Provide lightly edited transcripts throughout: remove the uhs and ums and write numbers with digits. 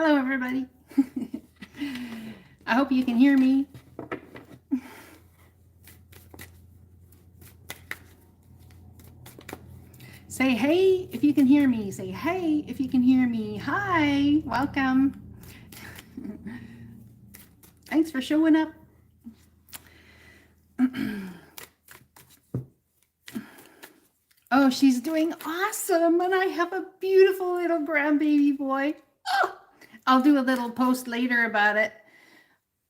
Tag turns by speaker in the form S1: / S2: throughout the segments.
S1: Hello, everybody. I hope you can hear me. Say hey if you can hear me. Say hey if you can hear me. Hi, welcome. Thanks for showing up. Oh, she's doing awesome, and I have a beautiful little grandbaby boy. Oh, I'll do a little post later about it.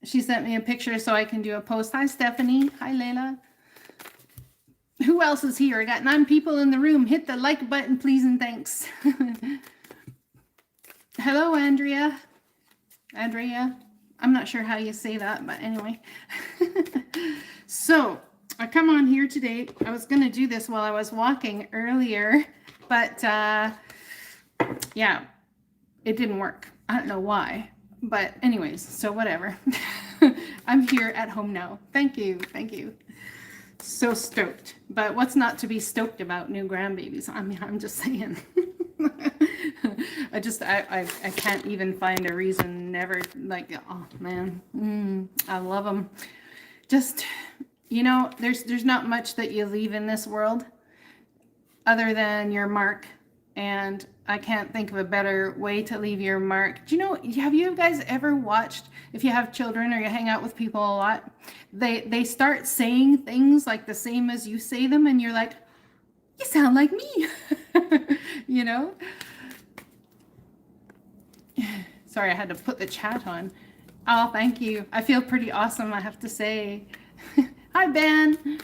S1: She sent me a picture so I can do a post. Hi, Stephanie. Hi, Layla. Who else is here? I got 9 people in the room. Hit the like button, please, and thanks. Hello, Andrea. Andrea. I'm not sure how you say that, but anyway. So I come on here today. I was going to do this while I was walking earlier, but yeah, it didn't work. I don't know why, but anyways, so whatever. I'm here at home now. Thank you. Thank you. So stoked. But what's not to be stoked about new grandbabies? I mean, I'm just saying. I can't even find a reason. Never, like, oh man, I love them. Just, you know, there's not much that you leave in this world other than your mark, and I can't think of a better way to leave your mark. Do you know, have you guys ever watched, if you have children or you hang out with people a lot, they start saying things like the same as you say them, and you're like, you sound like me. You know? Sorry, I had to put the chat on. Oh, thank you. I feel pretty awesome, I have to say. Hi, Ben.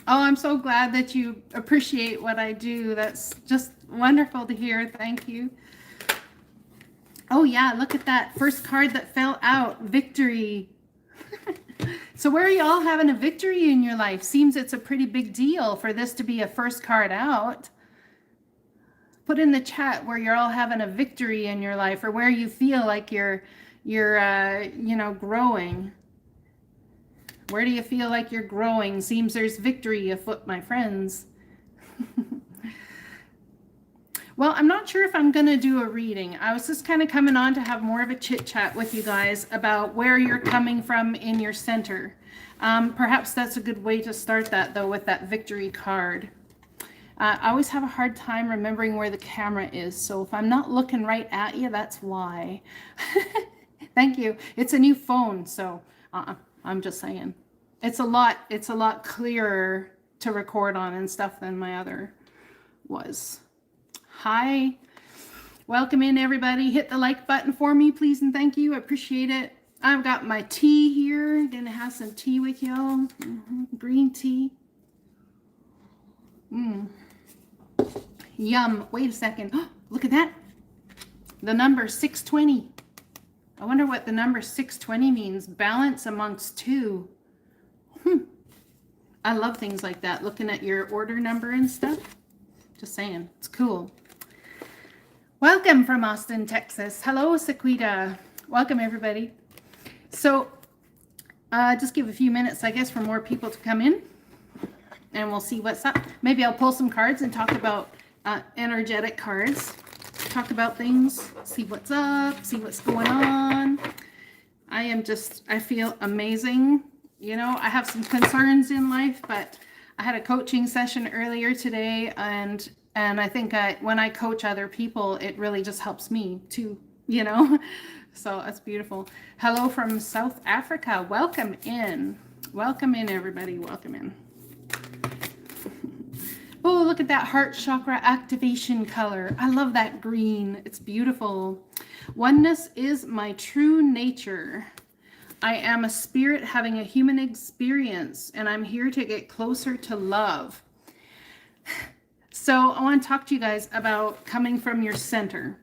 S1: Oh, I'm so glad that you appreciate what I do. That's just wonderful to hear. Thank you. Oh, yeah, look at that first card that fell out. Victory. So where are you all having a victory in your life? Seems it's a pretty big deal for this to be a first card out. Put in the chat where you're all having a victory in your life, or where you feel like you're you know, growing. Where do you feel like you're growing? Seems there's victory afoot, my friends. Well, I'm not sure if I'm going to do a reading. I was just kind of coming on to have more of a chit chat with you guys about where you're coming from in your center. Perhaps that's a good way to start that, though, with that victory card. I always have a hard time remembering where the camera is, so if I'm not looking right at you, that's why. Thank you. It's a new phone, so I'm just saying. It's a lot clearer to record on and stuff than my other was. Hi. Welcome in, everybody. Hit the like button for me, please, and thank you. I appreciate it. I've got my tea here. Gonna have some tea with y'all. Green tea. Yum. Wait a second. Look at that. The number 620. I wonder what the number 620 means. Balance amongst two. I love things like that. Looking at your order number and stuff. Just saying. It's cool. Welcome from Austin, Texas. Hello, Sequita. Welcome, everybody. So just give a few minutes, I guess, for more people to come in. And we'll see what's up. Maybe I'll pull some cards and talk about energetic cards. Talk about things, see what's up, see what's going on. I feel amazing. You know, I have some concerns in life, but I had a coaching session earlier today, and I think when I coach other people, it really just helps me too, you know? So that's beautiful. Hello from South Africa. Welcome in. Welcome in, everybody. Welcome in. Oh, look at that heart chakra activation color. I love that green. It's beautiful. Oneness is my true nature. I am a spirit having a human experience, and I'm here to get closer to love. So I want to talk to you guys about coming from your center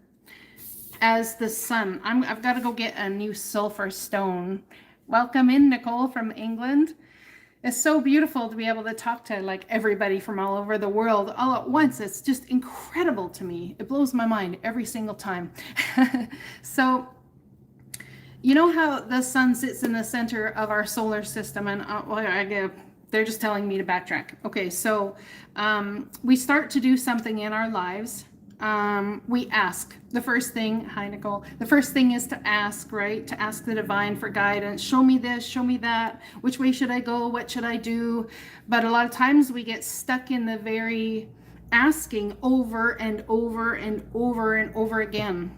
S1: as the sun. I've got to go get a new sulfur stone. Welcome in, Nicole from England. It's so beautiful to be able to talk to like everybody from all over the world all at once. It's just incredible to me. It blows my mind every single time. So, you know how the sun sits in the center of our solar system, and they're just telling me to backtrack. Okay, so we start to do something in our lives, we ask. The first thing, hi Nicole, the first thing is to ask, right? To ask the divine for guidance. Show me this, show me that. Which way should I go? What should I do? But a lot of times we get stuck in the very asking over and over and over and over again.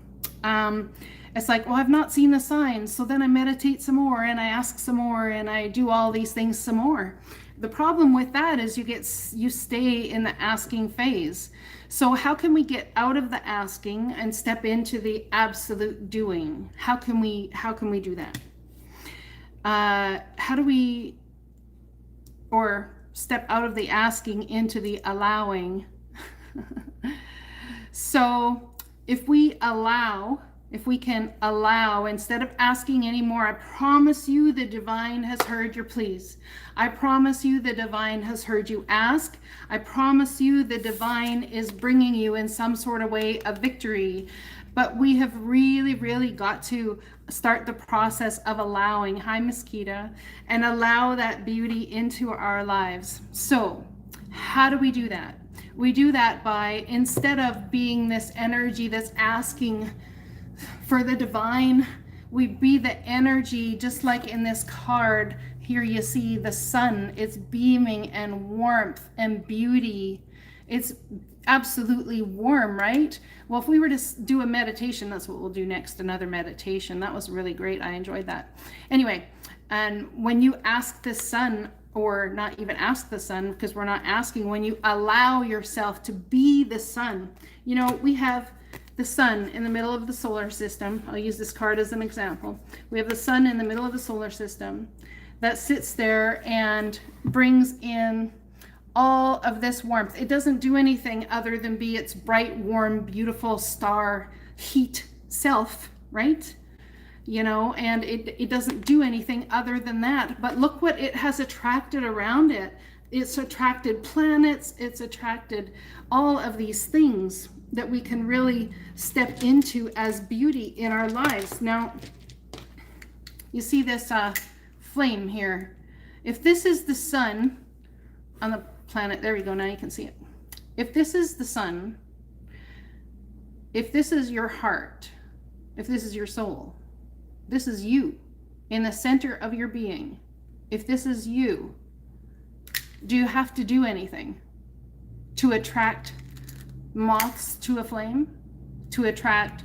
S1: It's like, well, I've not seen the signs, so then I meditate some more and I ask some more and I do all these things some more. The problem with that is you stay in the asking phase. So how can we get out of the asking and step into the absolute doing? How can we do that? How do we, or step out of the asking into the allowing? So if we can allow, instead of asking anymore, I promise you the divine has heard your pleas. I promise you the divine has heard you ask. I promise you the divine is bringing you in some sort of way a victory. But we have really, really got to start the process of allowing, hi Mosquito, and allow that beauty into our lives. So how do we do that? We do that by, instead of being this energy that's asking for the divine, we be the energy, just like in this card here you see the sun. It's beaming and warmth and beauty. It's absolutely warm, right? Well, if we were to do a meditation, that's what we'll do next, another meditation. That was really great. I enjoyed that. Anyway, and when you ask the sun, or not even ask the sun, because we're not asking, when you allow yourself to be the sun, you know, we have the sun in the middle of the solar system. I'll use this card as an example. We have the sun in the middle of the solar system that sits there and brings in all of this warmth. It doesn't do anything other than be its bright, warm, beautiful star heat self, right? You know, and it doesn't do anything other than that. But look what it has attracted around it. It's attracted planets, it's attracted all of these things that we can really step into as beauty in our lives. Now, you see this flame here. If this is the sun on the planet, there we go, now you can see it. If this is the sun, if this is your heart, if this is your soul, this is you in the center of your being. If this is you, do you have to do anything to attract moths to a flame, to attract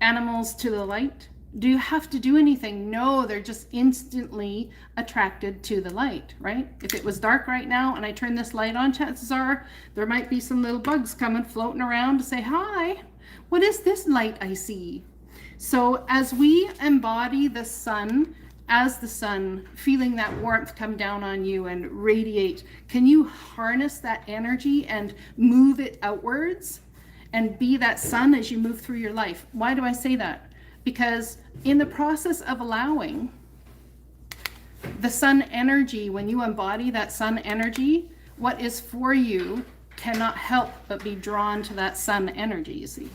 S1: animals to the light? Do you have to do anything? No, they're just instantly attracted to the light, right? If it was dark right now and I turn this light on, chances are there might be some little bugs coming floating around to say, hi, what is this light I see? So as we embody the sun, as the sun, feeling that warmth come down on you and radiate, can you harness that energy and move it outwards and be that sun as you move through your life? Why do I say that? Because in the process of allowing the sun energy, when you embody that sun energy, what is for you cannot help but be drawn to that sun energy, you see.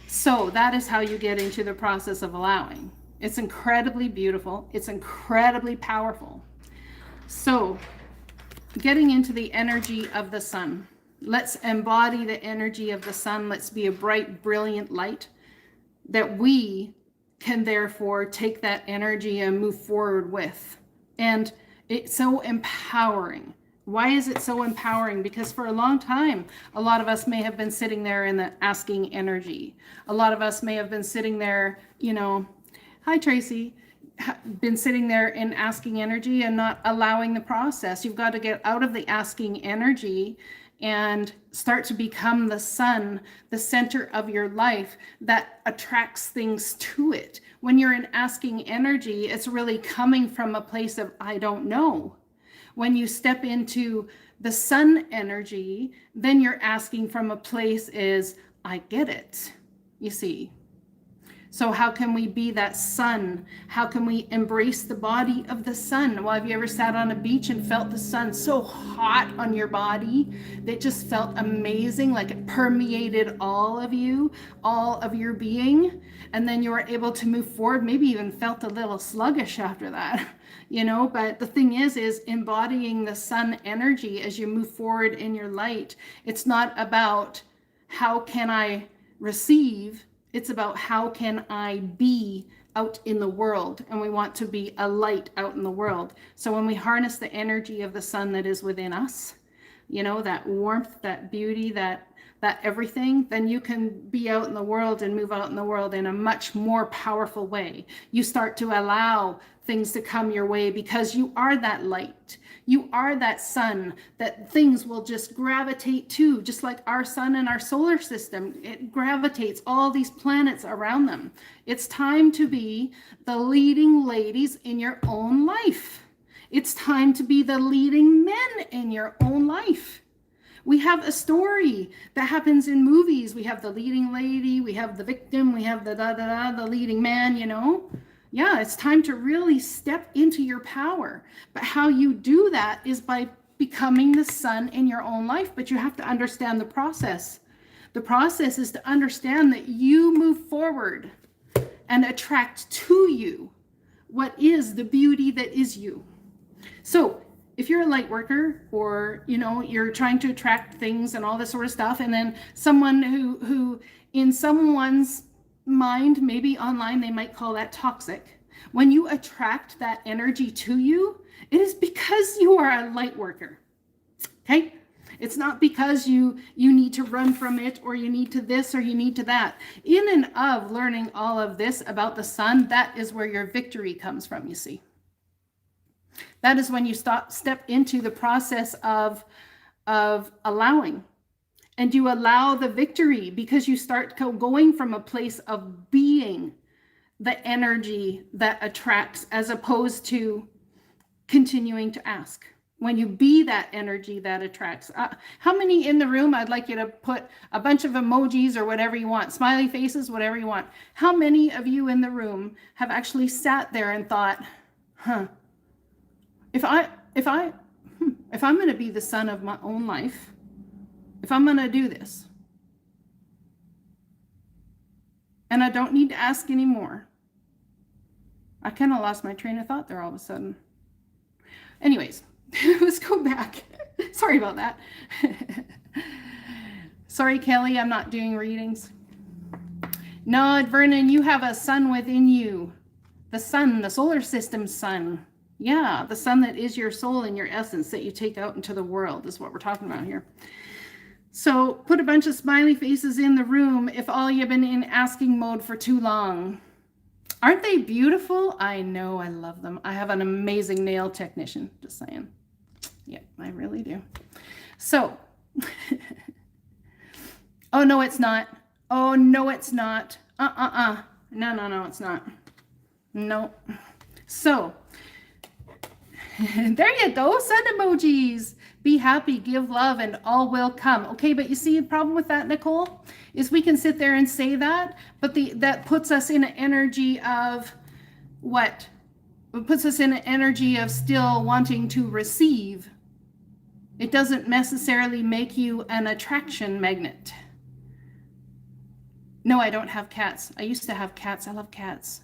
S1: So that is how you get into the process of allowing. It's incredibly beautiful. It's incredibly powerful. So getting into the energy of the sun. Let's embody the energy of the sun. Let's be a bright, brilliant light that we can therefore take that energy and move forward with. And it's so empowering. Why is it so empowering? Because for a long time, a lot of us may have been sitting there in the asking energy. A lot of us may have been sitting there, you know, hi Tracy, been sitting there in asking energy and not allowing the process. You've got to get out of the asking energy and start to become the sun, the center of your life that attracts things to it. When you're in asking energy, it's really coming from a place of, I don't know. When you step into the sun energy, then you're asking from a place is, I get it, you see. So how can we be that sun? How can we embrace the body of the sun? Well, have you ever sat on a beach and felt the sun so hot on your body that just felt amazing, like it permeated all of you, all of your being, and then you were able to move forward, maybe even felt a little sluggish after that, you know? But the thing is embodying the sun energy as you move forward in your light. It's not about how can I receive, it's about how can I be out in the world, and we want to be a light out in the world. So when we harness the energy of the sun that is within us, you know, that warmth, that beauty, that everything, then you can be out in the world and move out in the world in a much more powerful way. You start to allow things to come your way because you are that light. You are that sun that things will just gravitate to, just like our sun and our solar system. It gravitates all these planets around them. It's time to be the leading ladies in your own life. It's time to be the leading men in your own life. We have a story that happens in movies. We have the leading lady, we have the victim, we have the leading man, you know. Yeah, it's time to really step into your power. But how you do that is by becoming the sun in your own life. But you have to understand the process. The process is to understand that you move forward and attract to you what is the beauty that is you. So if you're a light worker, or, you know, you're trying to attract things and all this sort of stuff, and then someone who in someone's mind, maybe online, they might call that toxic. When you attract that energy to you, it is because you are a light worker. Okay? It's not because you need to run from it, or you need to this, or you need to that. In and of learning all of this about the sun, that is where your victory comes from, you see. That is when you step into the process of allowing. And you allow the victory because you start going from a place of being the energy that attracts, as opposed to continuing to ask. When you be that energy that attracts. How many in the room, I'd like you to put a bunch of emojis or whatever you want, smiley faces, whatever you want. How many of you in the room have actually sat there and thought, if I'm going to be the sun of my own life, if I'm going to do this, and I don't need to ask anymore. I kind of lost my train of thought there all of a sudden. Anyways, let's go back. Sorry about that. Sorry, Kelly, I'm not doing readings. No, Vernon, you have a sun within you. The sun, the solar system sun. Yeah, the sun that is your soul and your essence that you take out into the world is what we're talking about here. So put a bunch of smiley faces in the room if all you've been in asking mode for too long. Aren't they beautiful? I know, I love them. I have an amazing nail technician, just saying. Yep, I really do. So, oh, no, it's not. Oh, no, it's not. No, it's not. No. So, there you go, sun emojis. Be happy, give love, and all will come. Okay, but you see the problem with that, Nicole, is we can sit there and say that, but that puts us in an energy of what? It puts us in an energy of still wanting to receive. It doesn't necessarily make you an attraction magnet. No, I don't have cats. I used to have cats. I love cats.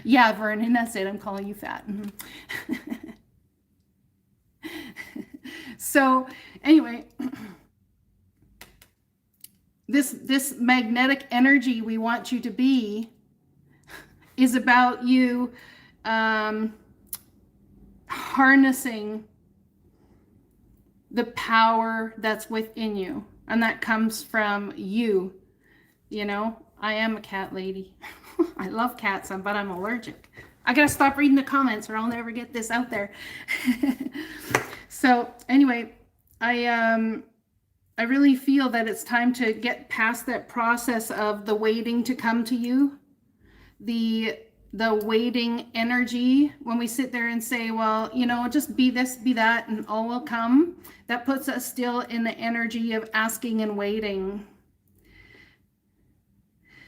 S1: Yeah, Vernon, that's it. I'm calling you fat. Mm-hmm. So anyway, this magnetic energy we want you to be is about you harnessing the power that's within you, and that comes from you. You know, I am a cat lady. I love cats, but I'm allergic. I gotta stop reading the comments or I'll never get this out there. So anyway, I really feel that it's time to get past that process of the waiting to come to you. The waiting energy, when we sit there and say, well, you know, just be this, be that, and all will come. That puts us still in the energy of asking and waiting.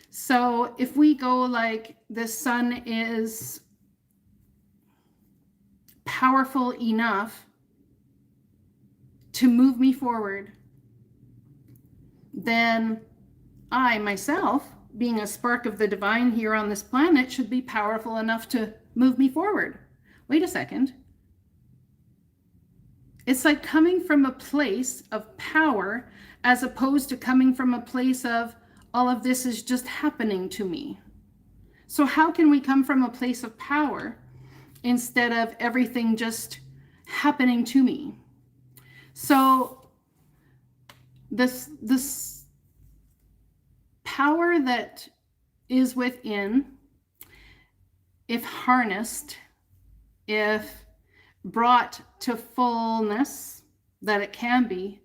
S1: So if we go like the sun is powerful enough to move me forward, then I myself, being a spark of the divine here on this planet, should be powerful enough to move me forward. Wait a second. It's like coming from a place of power as opposed to coming from a place of all of this is just happening to me. So how can we come from a place of power instead of everything just happening to me? So this power that is within, if harnessed, if brought to fullness that it can be,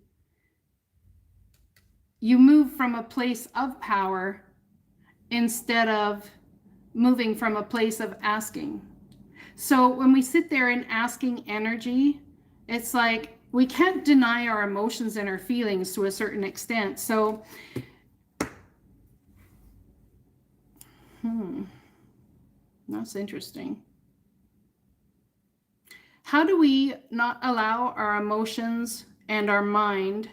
S1: you move from a place of power instead of moving from a place of asking. So when we sit there and asking energy, it's like we can't deny our emotions and our feelings to a certain extent. So that's interesting. How do we not allow our emotions and our mind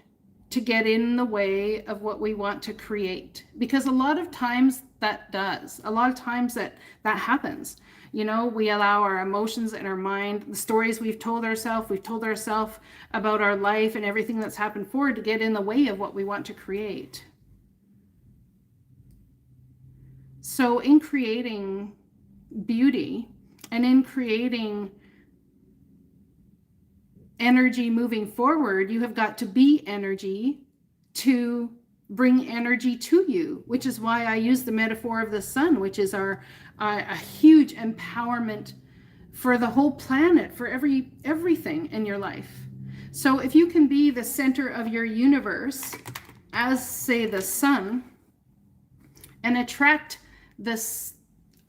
S1: to get in the way of what we want to create? Because a lot of times that does. A lot of times that happens. You know, we allow our emotions and our mind, the stories we've told ourselves about our life and everything that's happened forward to get in the way of what we want to create. So in creating beauty and in creating energy moving forward, you have got to be energy to bring energy to you, which is why I use the metaphor of the sun, which is our a huge empowerment for the whole planet, for everything in your life. So if you can be the center of your universe, as say the sun, and attract this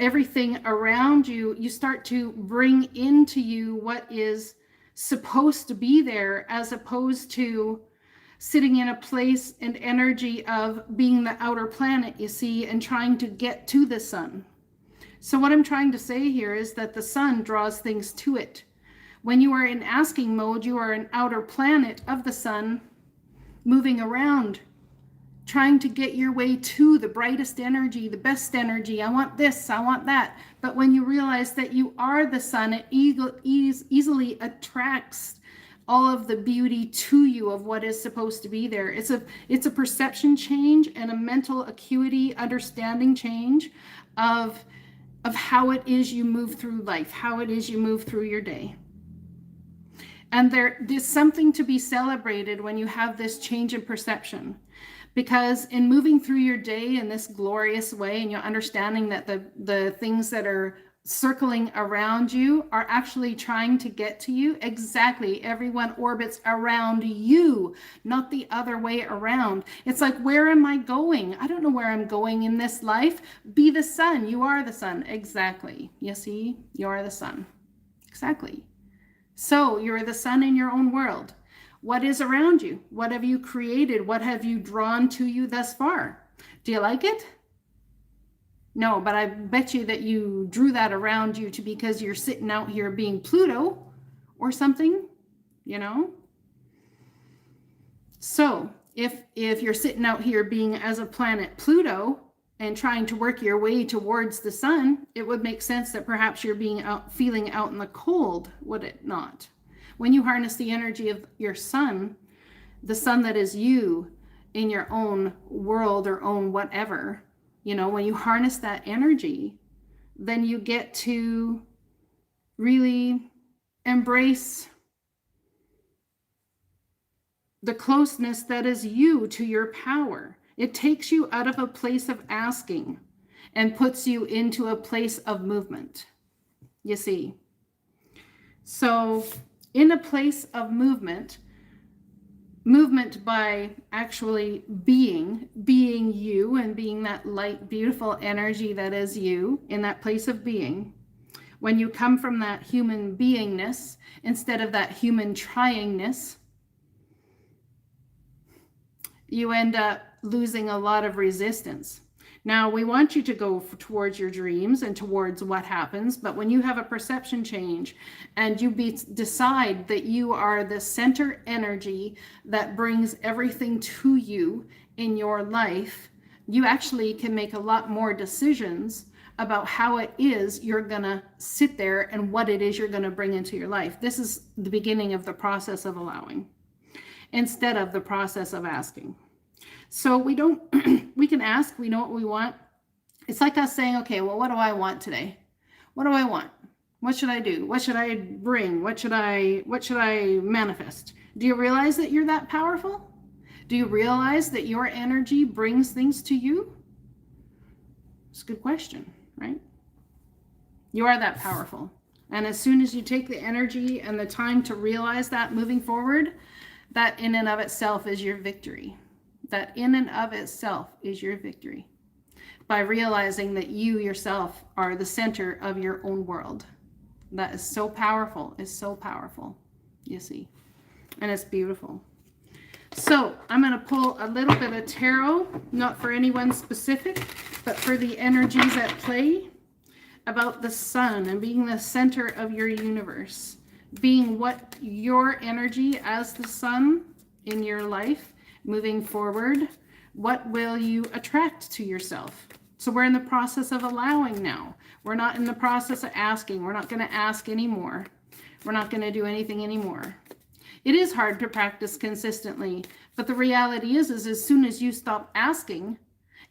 S1: everything around you, you start to bring into you what is supposed to be there, as opposed to sitting in a place and energy of being the outer planet, you see, and trying to get to the sun. So what I'm trying to say here is that the sun draws things to it. When you are in asking mode, you are an outer planet of the sun, moving around, trying to get your way to the brightest energy, the best energy. I want this, I want that. But when you realize that you are the sun, it easily attracts all of the beauty to you of what is supposed to be there. It's a perception change and a mental acuity understanding change of how it is you move through life, how it is you move through your day. And there's something to be celebrated when you have this change in perception. Because in moving through your day in this glorious way, and you're understanding that the things that are circling around you are actually trying to get to you. Exactly. Everyone orbits around you, not the other way around. It's like, where am I going? I don't know where I'm going in this life. Be the sun. You are the sun. Exactly. You see, you are the sun. Exactly. So you're the sun in your own world. What is around you? What have you created? What have you drawn to you thus far? Do you like it? No, but I bet you that you drew that around you because you're sitting out here being Pluto or something, you know? So if you're sitting out here being as a planet Pluto and trying to work your way towards the sun, it would make sense that perhaps you're feeling out in the cold, would it not? When you harness the energy of your sun, the sun that is you in your own world or own whatever, you know, when you harness that energy, then you get to really embrace the closeness that is you to your power. It takes you out of a place of asking and puts you into a place of movement, you see. So in a place of movement by actually being you and being that light, beautiful energy that is you in that place of being. When you come from that human beingness instead of that human tryingness, you end up losing a lot of resistance. Now, we want you to go towards your dreams and towards what happens, but when you have a perception change and you decide that you are the center energy that brings everything to you in your life, you actually can make a lot more decisions about how it is you're going to sit there and what it is you're going to bring into your life. This is the beginning of the process of allowing instead of the process of asking. So we can ask, we know what we want. It's like us saying, okay, well, what do I want today? What do I want? What should I do? What should I bring? What should I manifest? Do you realize that you're that powerful? Do you realize that your energy brings things to you? It's a good question, right? You are that powerful. And as soon as you take the energy and the time to realize that moving forward, that in and of itself is your victory. That in and of itself is your victory. By realizing that you yourself are the center of your own world. That is so powerful. It's so powerful. You see. And it's beautiful. So I'm going to pull a little bit of tarot, not for anyone specific, but for the energies at play, about the sun and being the center of your universe. Being what your energy as the sun in your life, moving forward, what will you attract to yourself? So we're in the process of allowing now. We're not in the process of asking. We're not going to ask anymore. We're not going to do anything anymore. It is hard to practice consistently, but the reality is as soon as you stop asking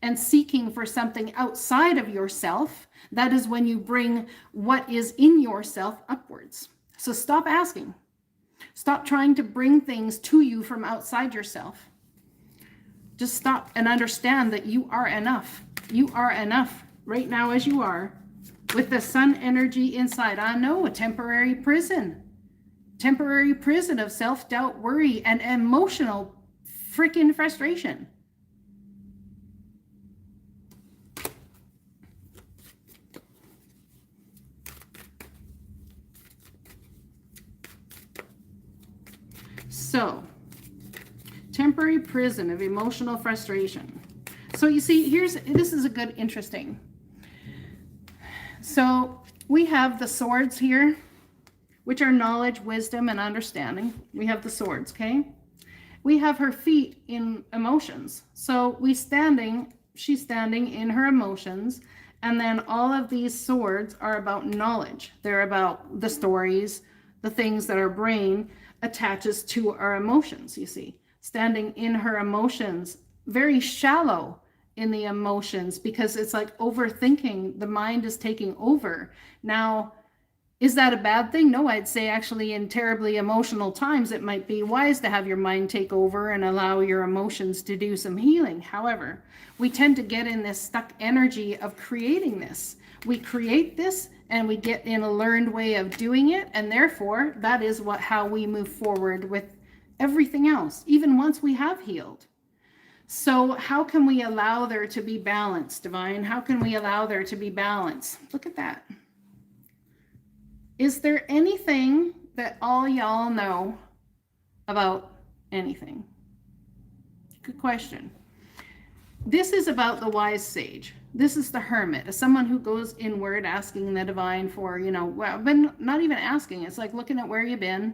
S1: and seeking for something outside of yourself, that is when you bring what is in yourself upwards. So stop asking. Stop trying to bring things to you from outside yourself. Just stop and understand that you are enough. You are enough right now as you are with the sun energy inside. I know, a temporary prison of self-doubt, worry, and emotional freaking frustration. So, temporary prison of emotional frustration. So you see, this is a good, interesting. So we have the swords here, which are knowledge, wisdom, and understanding. We have the swords, okay? We have her feet in emotions. So she's standing in her emotions, and then all of these swords are about knowledge. They're about the stories, the things that our brain attaches to our emotions, you see. Standing in her emotions, very shallow in the emotions, because it's like overthinking. The mind is taking over. Now, is that a bad thing? No, I'd say actually in terribly emotional times, it might be wise to have your mind take over and allow your emotions to do some healing. However, we tend to get in this stuck energy of creating this. We create this and we get in a learned way of doing it. And therefore, that is how we move forward with everything else, even once we have healed. So how can we allow there to be balance, Divine? How can we allow there to be balance? Look at that. Is there anything that all y'all know about anything? Good question. This is about the wise sage. This is the hermit, as someone who goes inward asking the divine for, well, but not even asking. It's like looking at where you've been,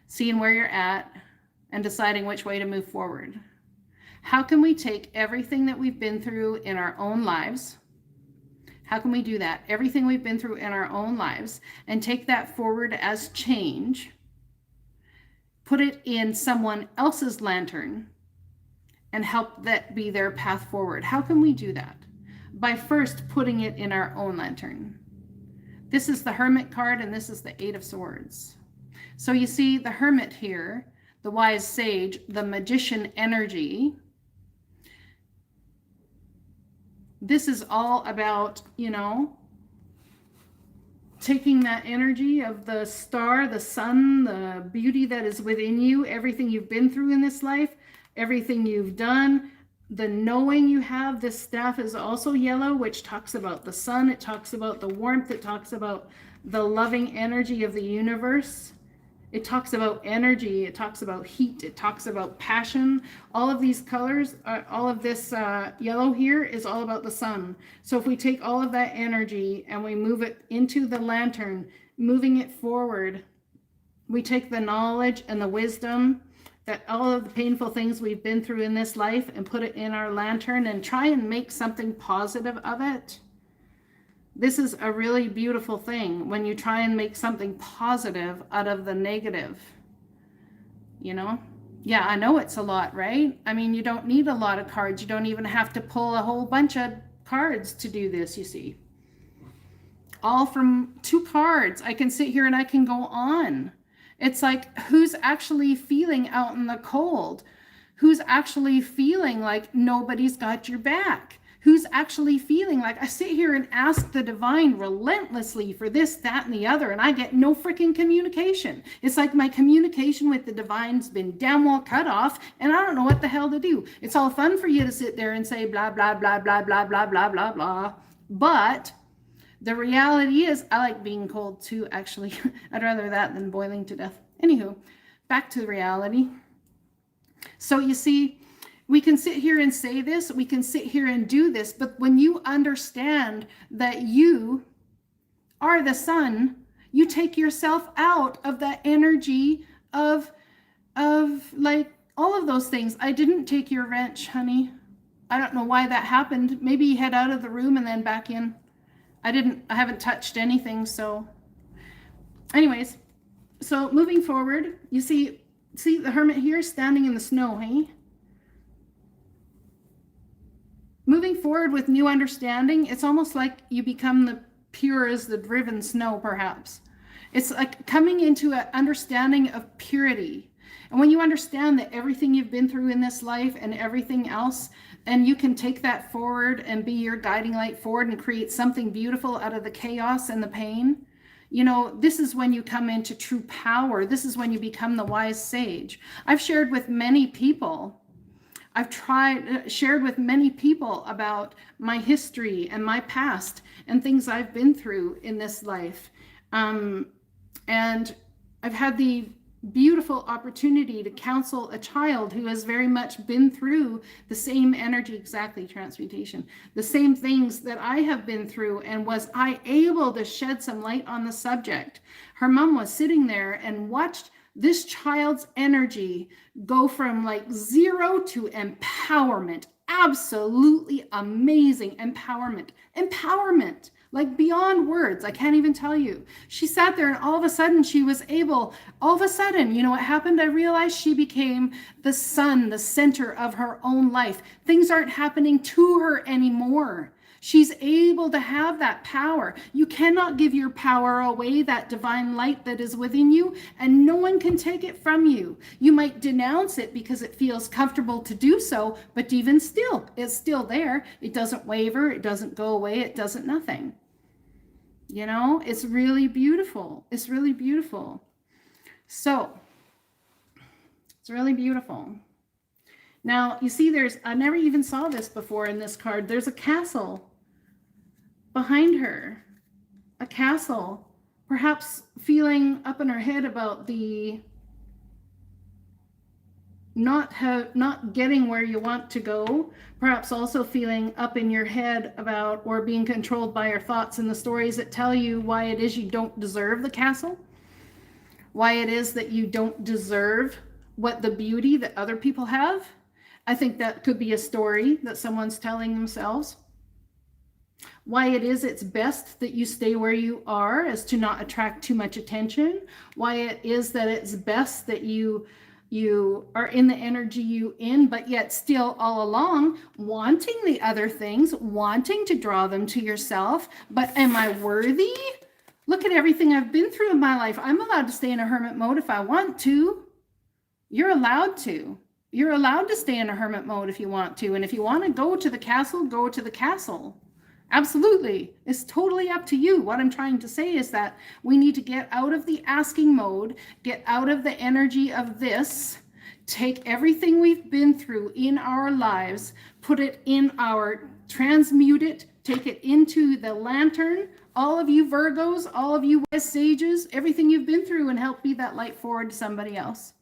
S1: seeing where you're at, and deciding which way to move forward. How can we take everything that we've been through in our own lives? How can we do that? Everything we've been through in our own lives, and take that forward as change, put it in someone else's lantern, and help that be their path forward. How can we do that? By first putting it in our own lantern. This is the Hermit card, and this is the Eight of Swords. So you see the Hermit here, the wise sage, the magician energy. This is all about, taking that energy of the star, the sun, the beauty that is within you, everything you've been through in this life, everything you've done, the knowing you have. This staff is also yellow, which talks about the sun. It talks about the warmth. It talks about the loving energy of the universe. It talks about energy. It talks about heat. It talks about passion. All of these colors, all of this yellow here is all about the sun. So if we take all of that energy and we move it into the lantern, moving it forward, we take the knowledge and the wisdom that all of the painful things we've been through in this life and put it in our lantern and try and make something positive of it. This is a really beautiful thing when you try and make something positive out of the negative, you know? Yeah, I know it's a lot, right? I mean, you don't need a lot of cards. You don't even have to pull a whole bunch of cards to do this, you see. All from 2 cards. I can sit here and I can go on. It's like, who's actually feeling out in the cold? Who's actually feeling like nobody's got your back? Who's actually feeling like I sit here and ask the divine relentlessly for this, that, and the other, and I get no freaking communication. It's like my communication with the divine's been damn well cut off, and I don't know what the hell to do. It's all fun for you to sit there and say blah, blah, blah, blah, blah, blah, blah, blah, blah. But the reality is I like being cold too, actually. I'd rather that than boiling to death. Anywho, back to reality. So you see, we can sit here and say this, we can sit here and do this, but when you understand that you are the sun, you take yourself out of that energy of like all of those things. I didn't take your wrench, honey. I don't know why that happened. Maybe you head out of the room and then back in. I haven't touched anything. So anyways, so moving forward, you see the Hermit here standing in the snow, hey? Moving forward with new understanding, it's almost like you become the pure as the driven snow, perhaps. It's like coming into an understanding of purity. And when you understand that everything you've been through in this life and everything else, and you can take that forward and be your guiding light forward and create something beautiful out of the chaos and the pain, you know, this is when you come into true power. This is when you become the wise sage. I've shared with many people shared with many people about my history and my past and things I've been through in this life. And I've had the beautiful opportunity to counsel a child who has very much been through the same energy, exactly, transmutation, the same things that I have been through, and was I able to shed some light on the subject. Her mom was sitting there and watched this child's energy go from like 0 to empowerment. Absolutely amazing empowerment, like beyond words. I can't even tell you. She sat there and all of a sudden she was able, you know what happened? I realized she became the sun, the center of her own life. Things aren't happening to her anymore. She's able to have that power. You cannot give your power away, that divine light that is within you, and no one can take it from you. You might denounce it because it feels comfortable to do so, but even still, it's still there. It doesn't waver, it doesn't go away, it doesn't nothing. You know, it's really beautiful. It's really beautiful. So, it's really beautiful. Now, you see, I never even saw this before in this card. There's a castle behind her, a castle, perhaps feeling up in her head about the not getting where you want to go, perhaps also feeling up in your head about or being controlled by your thoughts and the stories that tell you why it is you don't deserve the castle, why it is that you don't deserve what the beauty that other people have. I think that could be a story that someone's telling themselves. Why it is it's best that you stay where you are as to not attract too much attention. Why it is that it's best that you are in the energy you in, but yet still all along wanting the other things, wanting to draw them to yourself. But am I worthy? Look at everything I've been through in my life. I'm allowed to stay in a hermit mode if I want to. You're allowed to. You're allowed to stay in a hermit mode if you want to. And if you want to go to the castle, go to the castle. Absolutely. It's totally up to you. What I'm trying to say is that we need to get out of the asking mode, get out of the energy of this, take everything we've been through in our lives, put it in transmute it, take it into the lantern all of you Virgos, all of you wise sages, everything you've been through, and help be that light forward to somebody else.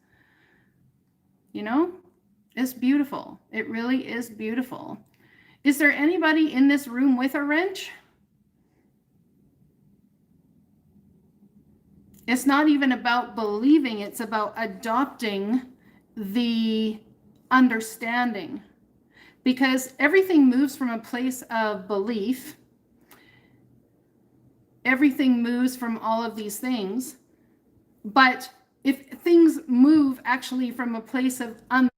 S1: You know, it's beautiful. It really is beautiful. Is there anybody in this room with a wrench? It's not even about believing, it's about adopting the understanding. Because everything moves from a place of belief. Everything moves from all of these things. But if things move actually from a place of under,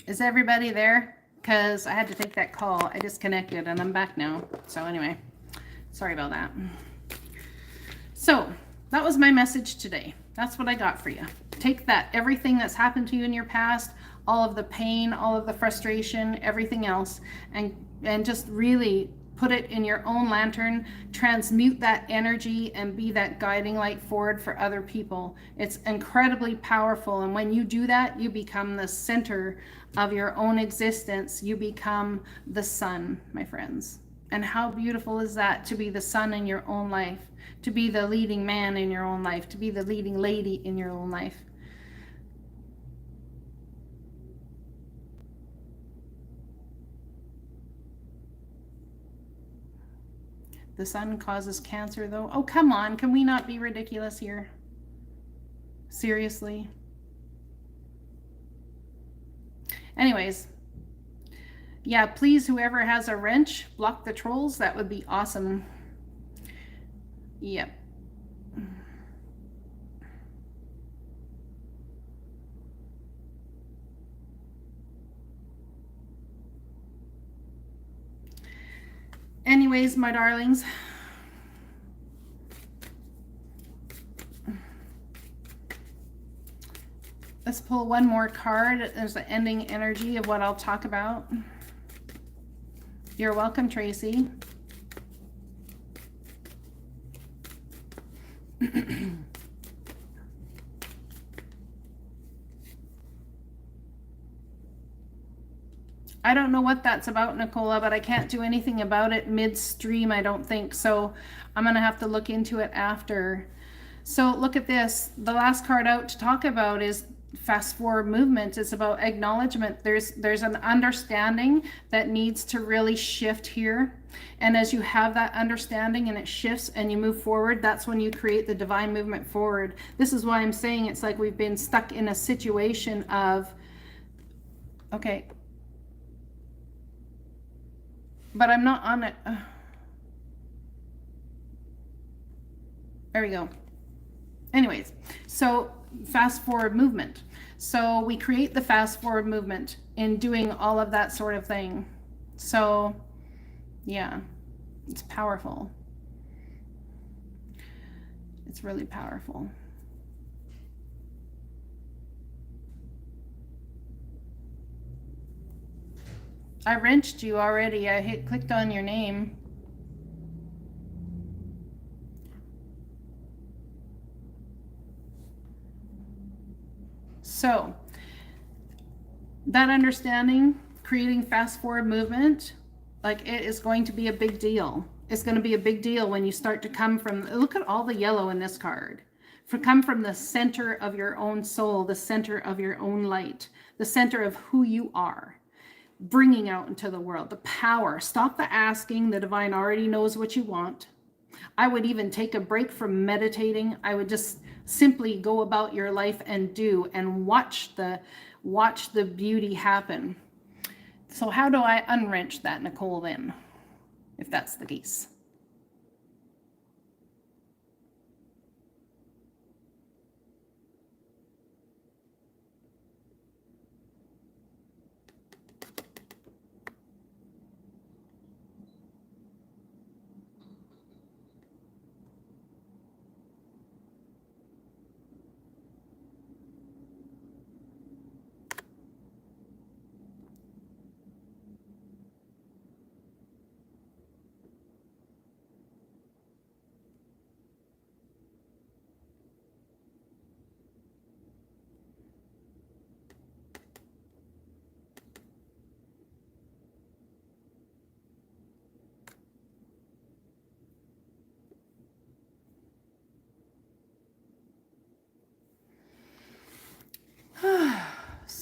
S1: is everybody there? Because I had to take that call. I disconnected and I'm back now. So anyway, sorry about that. So that was my message today. That's what I got for you. Take that, everything that's happened to you in your past, all of the pain, all of the frustration, everything else, and just really put it in your own lantern, transmute that energy and be that guiding light forward for other people. It's incredibly powerful. And when you do that, you become the center of your own existence. You become the sun, my friends. And how beautiful is that, to be the sun in your own life, to be the leading man in your own life, to be the leading lady in your own life. The sun causes cancer, though. Oh, come on. Can we not be ridiculous here? Seriously? Anyways, yeah, please, whoever has a wrench, block the trolls. That would be awesome. Yep. Anyways, my darlings, let's pull one more card. There's the ending energy of what I'll talk about. You're welcome, Tracy. I don't know what that's about, Nicola, but I can't do anything about it midstream, I don't think. So I'm going to have to look into it after. So look at this. The last card out to talk about is fast forward movement. It's about acknowledgement. There's an understanding that needs to really shift here. And as you have that understanding and it shifts and you move forward, that's when you create the divine movement forward. This is why I'm saying it's like we've been stuck in a situation of, okay, but I'm not on it. There we go. Anyways, so fast forward movement. So we create the fast forward movement in doing all of that sort of thing. So yeah, it's powerful. It's really powerful. I wrenched you already. I clicked on your name. So that understanding, creating fast forward movement, like, it is going to be a big deal. It's going to be a big deal when you start to come from, look at all the yellow in this card. Come from the center of your own soul, the center of your own light, the center of who you are, bringing out into the world the power. Stop the asking. The divine already knows what you want. I would even take a break from meditating. I would just simply go about your life and do, and watch the beauty happen. So how do I unwrench that, Nicole, then, if that's the case?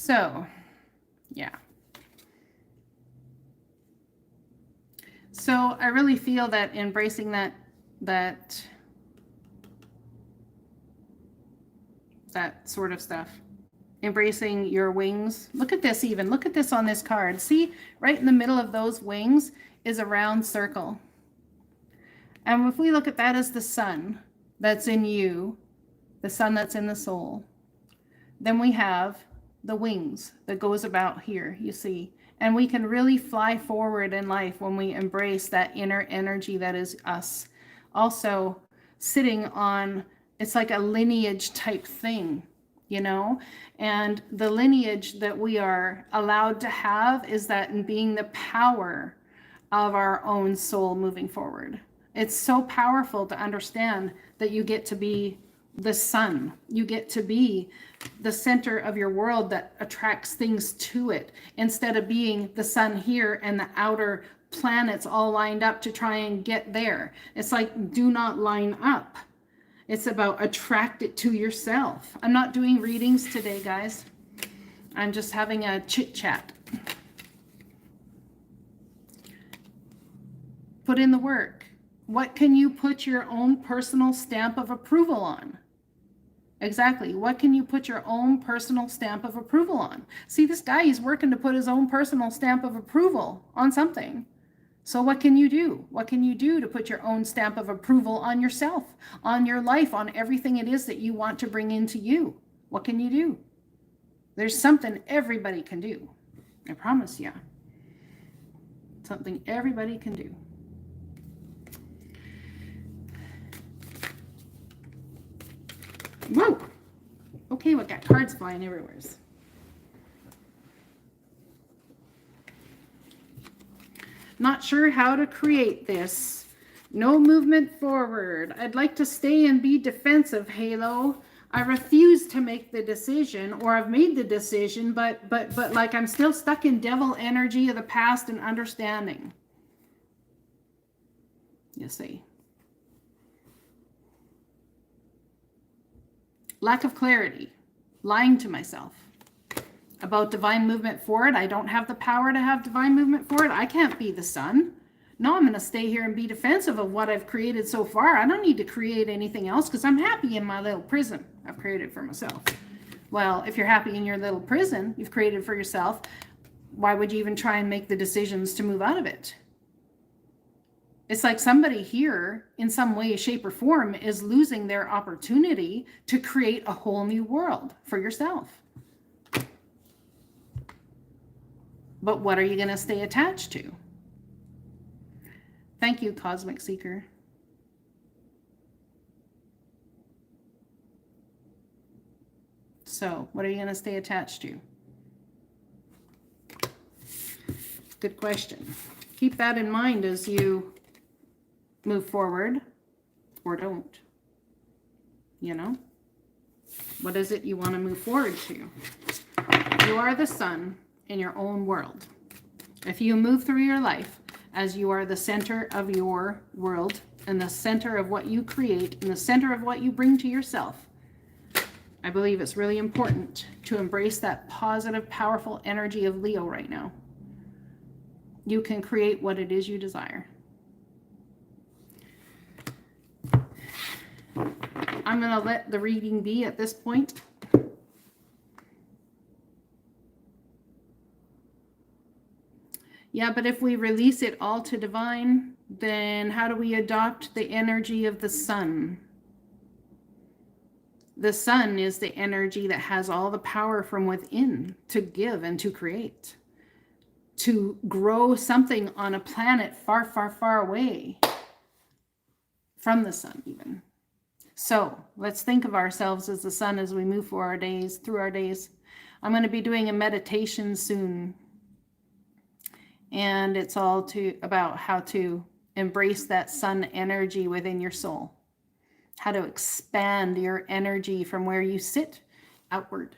S1: So, yeah. So I really feel that embracing that sort of stuff, embracing your wings. Look at this even. Look at this on this card. See, right in the middle of those wings is a round circle. And if we look at that as the sun that's in you, the sun that's in the soul, then we have the wings that goes about here, you see. And we can really fly forward in life when we embrace that inner energy that is us. Also, sitting on, it's like a lineage type thing, you know? And the lineage that we are allowed to have is that in being the power of our own soul moving forward. It's so powerful to understand that you get to be the sun. You get to be the center of your world that attracts things to it, instead of being the sun here and the outer planets all lined up to try and get there. It's like, do not line up. It's about attract it to yourself. I'm not doing readings today, guys. I'm just having a chit chat. Put in the work. What can you put your own personal stamp of approval on? Exactly. What can you put your own personal stamp of approval on? See, this guy, he's working to put his own personal stamp of approval on something. So what can you do? What can you do to put your own stamp of approval on yourself, on your life, on everything it is that you want to bring into you? What can you do? There's something everybody can do. I promise you. Something everybody can do. Whoa! Okay, we got cards flying everywhere. Not sure how to create this. No movement forward. I'd like to stay and be defensive, Halo. I refuse to make the decision, or I've made the decision, but like I'm still stuck in devil energy of the past and understanding. You see. Lack of clarity, lying to myself about divine movement forward. I don't have the power to have divine movement forward. I can't be the sun. No, I'm going to stay here and be defensive of what I've created so far. I don't need to create anything else because I'm happy in my little prison I've created for myself. Well, if you're happy in your little prison you've created for yourself, why would you even try and make the decisions to move out of it? It's like somebody here in some way, shape, or form is losing their opportunity to create a whole new world for yourself. But what are you going to stay attached to? Thank you, Cosmic Seeker. So, what are you going to stay attached to? Good question. Keep that in mind as you move forward or don't. You know? What is it you want to move forward to? You are the sun in your own world. If you move through your life as you are the center of your world and the center of what you create and the center of what you bring to yourself, I believe it's really important to embrace that positive, powerful energy of Leo right now. You can create what it is you desire. I'm going to let the reading be at this point. Yeah, but if we release it all to divine, then how do we adopt the energy of the sun? The sun is the energy that has all the power from within to give and to create, to grow something on a planet far, far, far away from the sun even. So let's think of ourselves as the sun as we move through our days. I'm going to be doing a meditation soon. And it's all about how to embrace that sun energy within your soul. How to expand your energy from where you sit outward.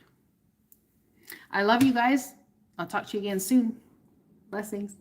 S1: I love you guys. I'll talk to you again soon. Blessings.